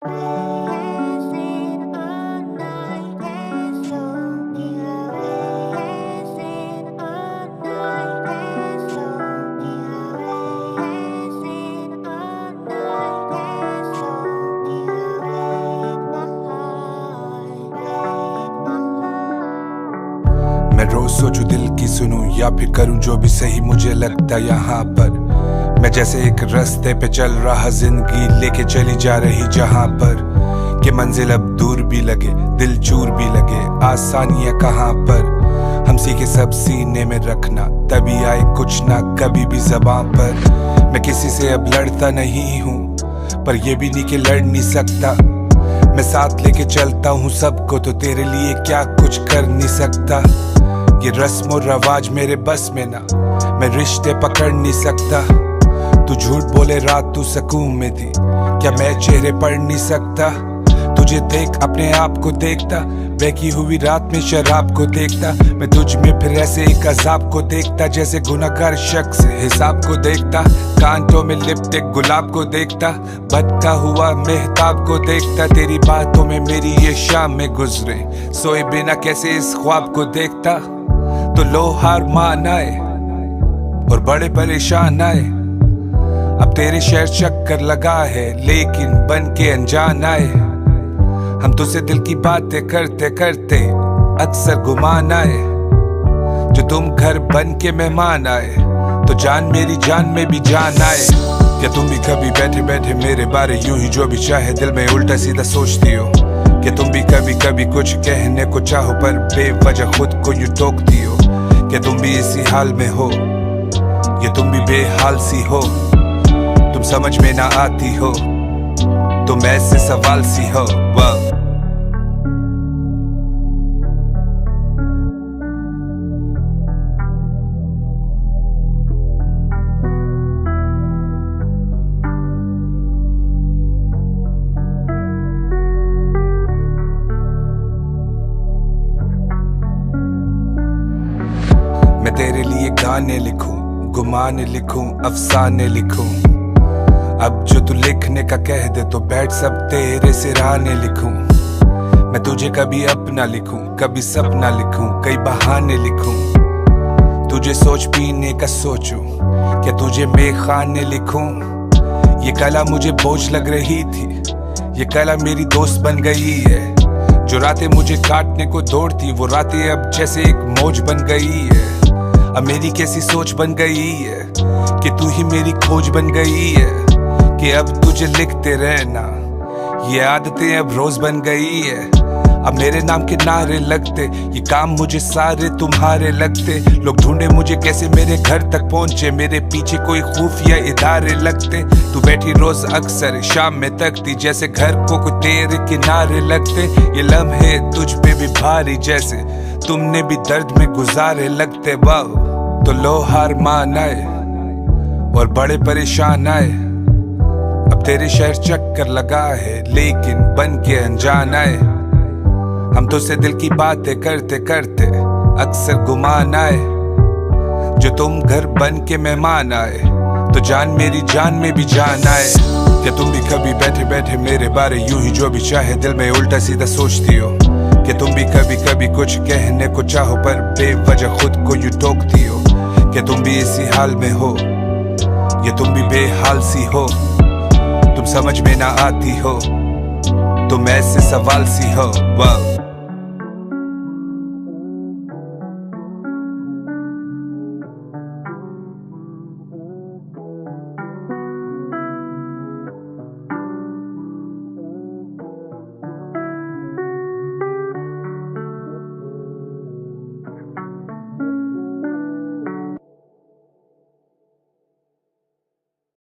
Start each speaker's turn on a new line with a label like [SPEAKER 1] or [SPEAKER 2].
[SPEAKER 1] मैं रोज सोचूं दिल की सुनूं या फिर करूं जो भी सही मुझे लगता यहाँ पर। मैं जैसे एक रास्ते पे चल रहा, जिंदगी लेके चली जा रही जहाँ पर कि मंजिल अब दूर भी लगे, दिल चूर भी लगे, आसानियां कहाँ पर। हम सीखे सब सीने में रखना, तभी आए कुछ ना कभी भी ज़बान पर। मैं किसी से अब लड़ता नहीं हूँ, पर ये भी नहीं कि लड़ नहीं सकता। मैं साथ लेके चलता हूँ सबको, तो तेरे लिए क्या कुछ कर नहीं सकता। ये रस्म और रवाज मेरे बस में ना, मैं रिश्ते पकड़ नहीं सकता। तू झूठ बोले रात तू सुकून में थी, क्या मैं चेहरे पढ़ नहीं सकता। तुझे देख अपने आप को देखता, बहकी हुई रात में शराब को देखता। मैं तुझ में फिर ऐसे एक अजाब को देखता, जैसे गुनहगार शख्स हिसाब को देखता। कांटों में लिपटे गुलाब को देखता, भटका हुआ मेहताब को देखता। तेरी बातों में मेरी ये शाम में गुजरे, सोए बिना कैसे इस ख्वाब को देखता। तो लो हार मान आए और बड़े परेशान आए, अब तेरे शहर चक्कर लगा है लेकिन बन के अनजान आए। हम तुझसे दिल की बातें करते करते अक्सर गुमान आए, जो तुम घर बन के मेहमान आए तो जान मेरी जान में भी जान आए। क्या तुम भी कभी बैठे बैठे मेरे बारे यूं ही जो भी चाहे दिल में उल्टा सीधा सोचती हो? क्या तुम भी कभी कभी कुछ कहने को चाहो पर बेवजह खुद को यूं टोकती हो? क्या तुम भी इसी हाल में हो, या तुम भी बेहाल सी हो? तुम समझ में ना आती हो, तुम ऐसे सवाल सी हो। मैं तेरे लिए गाने लिखूं, गुमाने लिखूं, अफसाने लिखूं। अब जो तू लिखने का कह दे तो बैठ सब तेरे सिराने लिखूं। मैं तुझे कभी अपना लिखूं, कभी सपना लिखूं, कई बहाने लिखूं। तुझे सोच पीने का सोचूं, क्या तुझे मेखाने लिखूं। ये कला मुझे बोझ लग रही थी, ये कला मेरी दोस्त बन गई है। जो रातें मुझे काटने को दौड़ती, वो रातें अब जैसे एक मौज बन गई है। अब मेरी कैसी सोच बन गई है कि तू ही मेरी खोज बन गई है, कि अब तुझे लिखते रहना ये आदतें अब रोज बन गई है। अब मेरे नाम के नारे लगते, ये काम मुझे सारे तुम्हारे लगते। लोग ढूंढे मुझे कैसे मेरे घर तक पहुंचे, मेरे पीछे कोई खुफिया इदारे लगते। तू बैठी रोज अक्सर शाम में तकती, जैसे घर को कोई तेरे किनारे लगते। ये लम्हे तुझ पे भी भारी, जैसे तुमने भी दर्द में गुजारे लगते। वाह, तो लो हार मान आए और बड़े परेशान आए। अब तेरे शहर चक्कर लगा है लेकिन बन के अनजान आए। हम तुझसे दिल की बातें करते करते अक्सर गुमान आए, जो तुम घर बन के मेहमान आए तो जान मेरी जान में भी जान आए। क्या तुम भी कभी बैठे बैठे मेरे बारे यूं ही जो भी चाहे दिल में उल्टा सीधा सोचती हो? क्या तुम भी कभी कभी कुछ कहने को चाहो पर बेवजह खुद को यूं टोकती हो? क्या तुम भी इसी हाल में हो, या तुम भी बेहाल सी हो? तुम समझ में ना आती हो, तुम ऐसे सवाल सी हो। वाह।